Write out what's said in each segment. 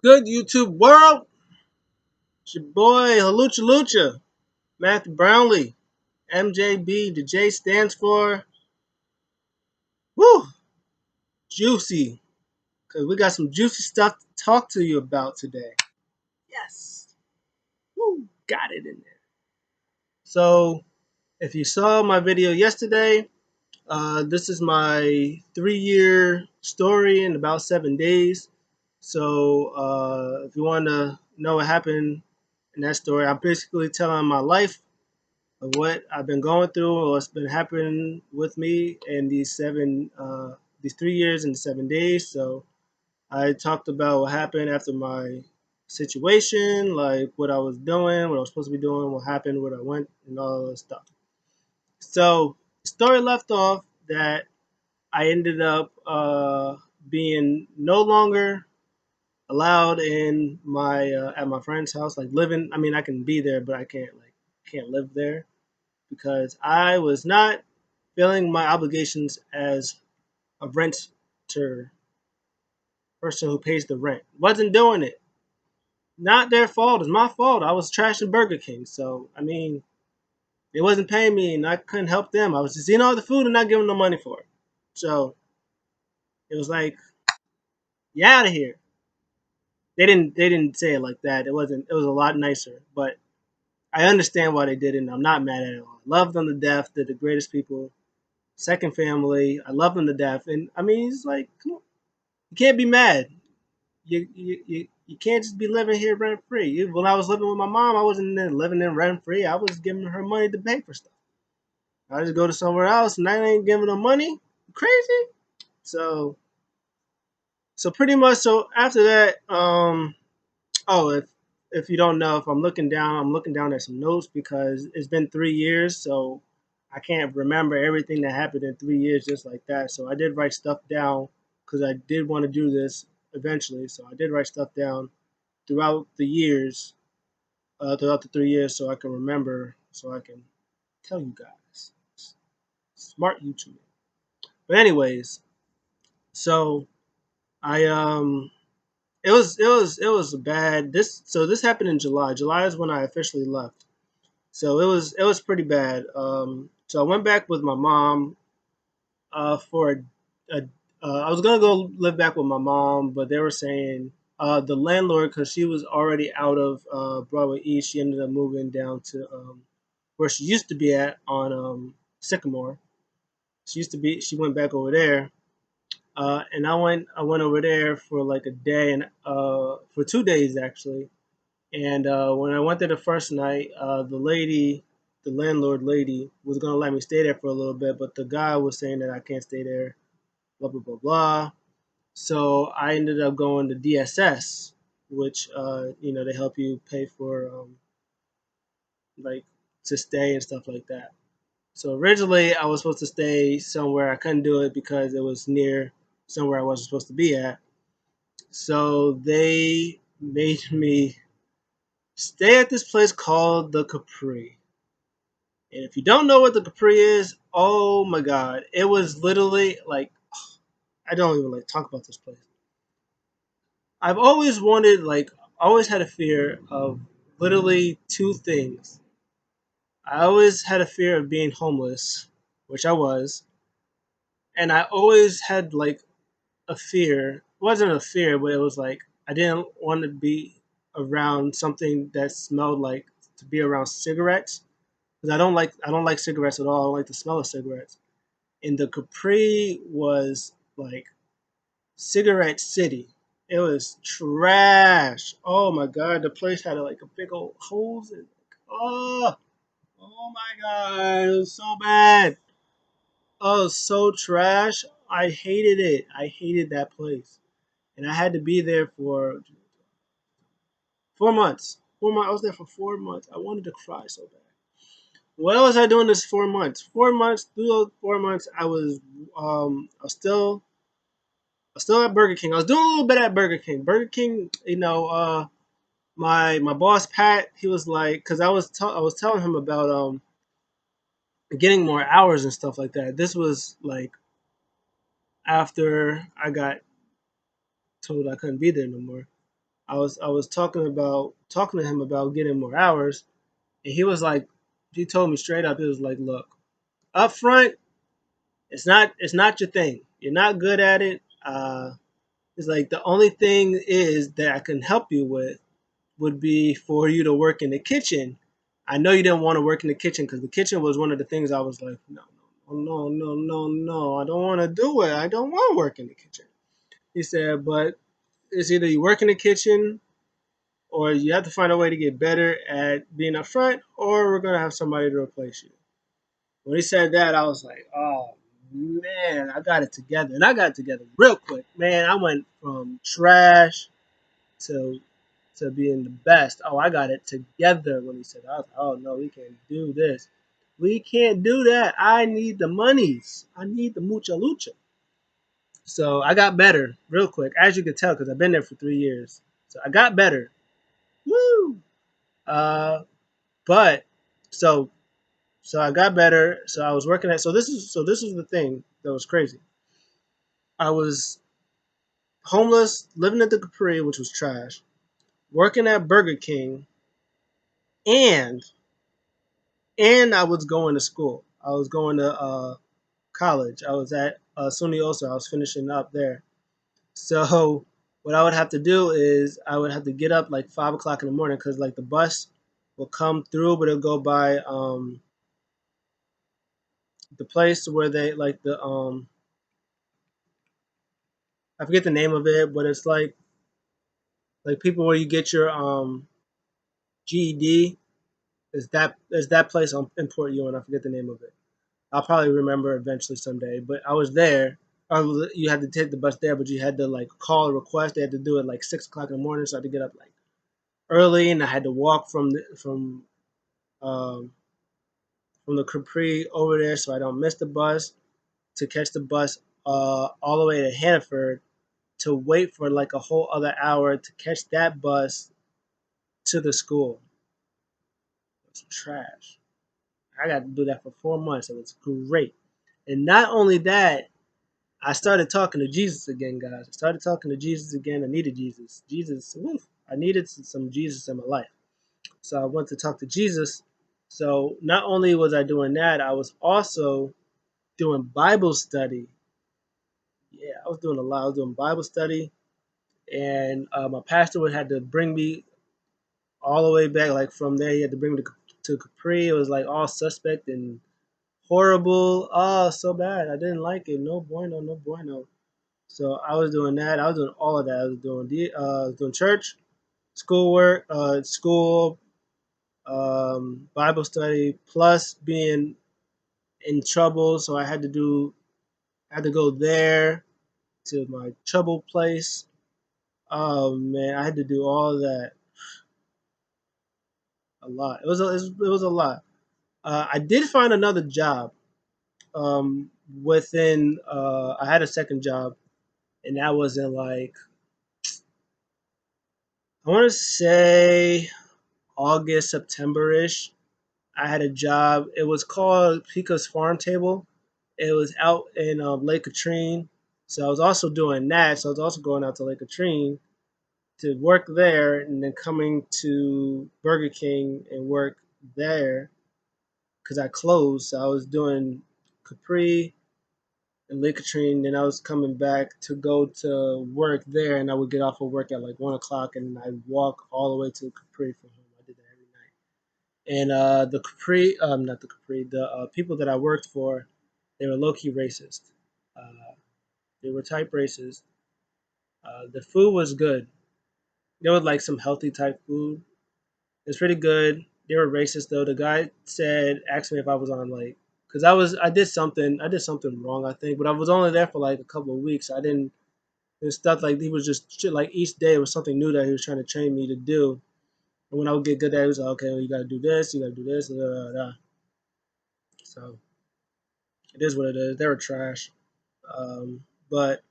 Good YouTube world? It's your boy Halucha Lucha, Matthew Brownlee, MJB. The J stands for woo, juicy. Cause we got some juicy stuff to talk to you about today. Yes, woo, got it in there. So if you saw my video yesterday, this is my 3-year story in about 7 days. So if you want to know what happened in that story, I'm basically telling my life of what I've been going through or what's been happening with me in these 3 years and 7 days. So I talked about what happened after my situation, like what I was doing, what I was supposed to be doing, what happened, where I went, and all that stuff. So the story left off that I ended up being no longer allowed in my at my friend's house, like living. I mean, I can be there, but I can't live there because I was not filling my obligations as a renter, person who pays the rent. Wasn't doing it. Not their fault. It's my fault. I was trashing Burger King. So, I mean, they wasn't paying me and I couldn't help them. I was just eating all the food and not giving them money for it. So, it was like, you out of here. They didn't say it like that. It was a lot nicer. But I understand why they did it and I'm not mad at it all. I love them to death. They're the greatest people. Second family. I love them to death. And I mean, it's like, come on. You can't be mad. You can't just be living here rent free. When I was living with my mom, I wasn't living in rent free. I was giving her money to pay for stuff. I just go to somewhere else and I ain't giving them money. You crazy? So pretty much. So after that, oh, if you don't know, if I'm looking down at some notes because it's been 3 years, so I can't remember everything that happened in 3 years just like that. So I did write stuff down because I did want to do this eventually. So I did write stuff down throughout the years, throughout the 3 years, so I can remember, so I can tell you guys. Smart YouTube. But anyways, so I it was bad. This happened in July. July is when I officially left. So it was pretty bad. So I went back with my mom for a I was gonna go live back with my mom, but they were saying the landlord, because she was already out of Broadway East, she ended up moving down to where she used to be at on Sycamore. She went back over there, and I went over there for like a day and for 2 days actually. And when I went there the first night, the landlord lady, was gonna let me stay there for a little bit, but the guy was saying that I can't stay there, blah blah blah blah. So I ended up going to DSS, which they help you pay for like to stay and stuff like that. So originally I was supposed to stay somewhere. I couldn't do it because it was near somewhere I wasn't supposed to be at. So they made me stay at this place called the Capri. And if you don't know what the Capri is, oh my god, it was literally like, I don't even like talk about this place. I've always wanted, like, always had a fear of literally two things. I always had a fear of being homeless, which I was, and I always had like a fear. It wasn't a fear, but it was like I didn't want to be around something that smelled like, to be around cigarettes, because I don't like cigarettes at all. I don't like the smell of cigarettes. And the Capri was like cigarette city. It was trash. Oh my god, the place had like a big old holes in it. Oh, oh my god, it was so bad. Oh, so trash. I hated it. I hated that place. And I had to be there for 4 months. 4 months. I was there for 4 months. I wanted to cry so bad. What was I doing this 4 months? 4 months. Through those 4 months, I was still at Burger King. I was doing a little bit at Burger King. Burger King, my boss Pat, he was like, because I was telling him about getting more hours and stuff like that. This was like after I got told I couldn't be there no more. I was talking to him about getting more hours, and he was like, he told me straight up, he was like, look, up front, it's not your thing. You're not good at it. It's like the only thing is that I can help you with would be for you to work in the kitchen. I know you didn't want to work in the kitchen because the kitchen was one of the things I was like, no, no, no, no, no, I don't want to do it. I don't want to work in the kitchen. He said, but it's either you work in the kitchen or you have to find a way to get better at being up front, or we're gonna have somebody to replace you. When he said that, I was like, oh man, I got it together, and I got it together real quick, man. I went from trash to being the best. Oh, I got it together when he said, I was like, oh no, we can't do this. We can't do that. I need the monies. I need the mucha lucha. So I got better real quick, as you can tell, because I've been there for 3 years. So I got better. Woo! Uh, but so I got better. So I was working at. So this is the thing that was crazy. I was homeless, living at the Capri, which was trash, working at Burger King, and I was going to school. I was going to college. I was at SUNY also. I was finishing up there. So what I would have to do is I would have to get up like 5 o'clock in the morning because like the bus will come through, but it'll go by the place where they like the I forget the name of it, but it's like people where you get your GED. Is that place in Port Ewing? I forget the name of it. I'll probably remember eventually someday. But I was there. You had to take the bus there, but you had to like call a request. They had to do it like 6 o'clock in the morning, so I had to get up like early, and I had to walk um, from the Capri over there, so I don't miss the bus to catch the bus all the way to Hannaford to wait for like a whole other hour to catch that bus to the school. It's trash. I got to do that for 4 months. It was great. And not only that, I started talking to Jesus again, guys. I started talking to Jesus again. I needed Jesus. Jesus, woof, I needed some Jesus in my life. So I went to talk to Jesus. So not only was I doing that, I was also doing Bible study. Yeah, I was doing a lot. I was doing Bible study, and my pastor would had to bring me all the way back, like from there. He had to bring me to Capri. It was like all suspect and horrible. Oh, so bad. I didn't like it. No bueno, no bueno. So I was doing that. I was doing all of that. I was doing church, schoolwork, school, Bible study, plus being in trouble. So I had to go there to my trouble place. Oh man, I had to do all of that. A lot. It was a lot. I did find another job. Within I had a second job, and that was in like I want to say August, September ish. I had a job. It was called Pico's Farm Table. It was out in Lake Katrine. So I was also doing that. So I was also going out to Lake Katrine to work there and then coming to Burger King and work there because I closed. So I was doing Capri and Lake Katrine. Then I was coming back to go to work there, and I would get off of work at like 1 o'clock, and I'd walk all the way to Capri from home. I did that every night. And the Capri, not the Capri, the people that I worked for, they were low key racist. Uh, they were type racist. The food was good. There was like some healthy type food. It's pretty good. They were racist though. The guy asked me if I was on like, cause I did something wrong, I think, but I was only there for like a couple of weeks. I didn't. There's stuff like he was just like each day was something new that he was trying to train me to do. And when I would get good at it, he was like, okay, well, you gotta do this, you gotta do this, da, da, da. So it is what it is. They were trash. But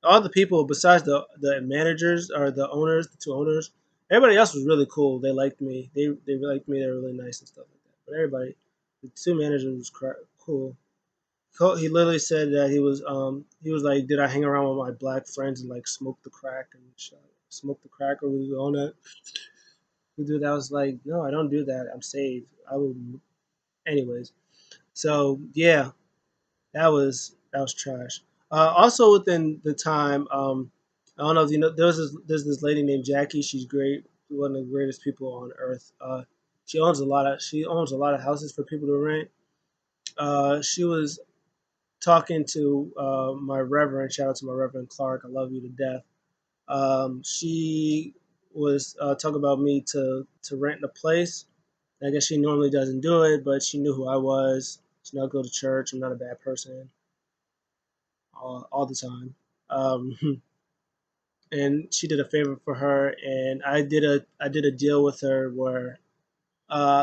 all the people besides the managers or the owners, the two owners, everybody else was really cool. They liked me. They liked me. They were really nice and stuff like that. But everybody, the two managers was cool. He literally said that he was like, did I hang around with my black friends and like smoke the crack and smoke the crack, or we on it? We do that. I was like, no, I don't do that. I'm saved. I will, anyways. So yeah, that was trash. Also within the time, I don't know if you know, there's this lady named Jackie. She's great, one of the greatest people on earth. She owns a lot of houses for people to rent. She was talking to my reverend. Shout out to my Reverend Clark. I love you to death. She was talking about me to rent a place. I guess she normally doesn't do it, but she knew who I was. She knew I go to church. I'm not a bad person all the time. Um, and she did a favor for her, and I did a deal with her where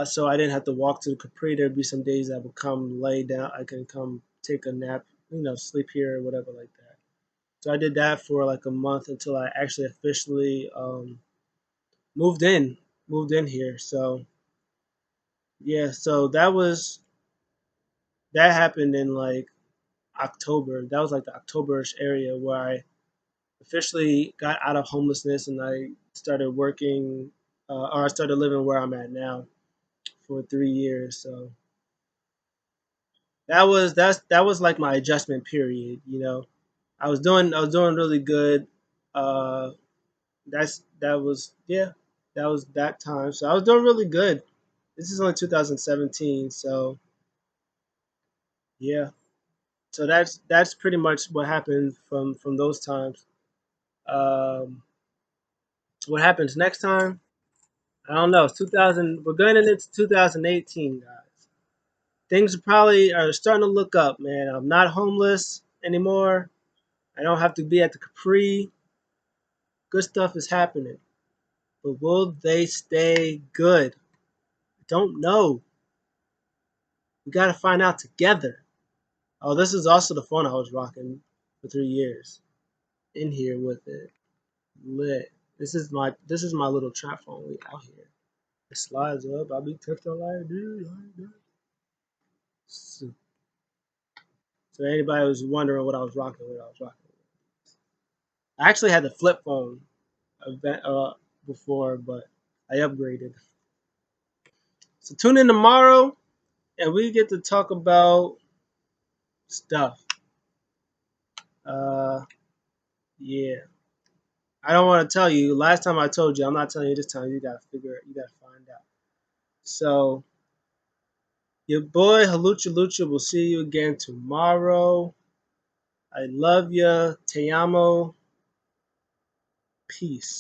so I didn't have to walk to the Capri. There'd be some days I would come lay down. I can come take a nap, sleep here or whatever like that. So I did that for like a month until I actually officially moved in, moved in here. So yeah, so that happened in like October. That was like the Octoberish area where I officially got out of homelessness and I started working, or I started living where I'm at now for 3 years. So that was like my adjustment period. I was doing really good. Uh, that was that time. So I was doing really good. This is only 2017, so yeah. So that's pretty much what happened from those times. Um, what happens next time? I don't know. It's 2000. We're going into 2018, guys. Things probably are starting to look up, man. I'm not homeless anymore. I don't have to be at the Capri. Good stuff is happening. But will they stay good? I don't know. We got to find out together. Oh, this is also the phone I was rocking for 3 years. In here with it, lit. This is my little trap phone. We out here. It slides up. I be texting like dude, like that. So anybody was wondering what I was rocking with, I was rocking with. I actually had the flip phone event before, but I upgraded. So tune in tomorrow, and we get to talk about stuff. Uh, yeah. I don't want to tell you. Last time I told you, I'm not telling you this time. You gotta figure it. You gotta find out. So your boy Halucha Lucha will see you again tomorrow. I love ya. Te amo. Peace.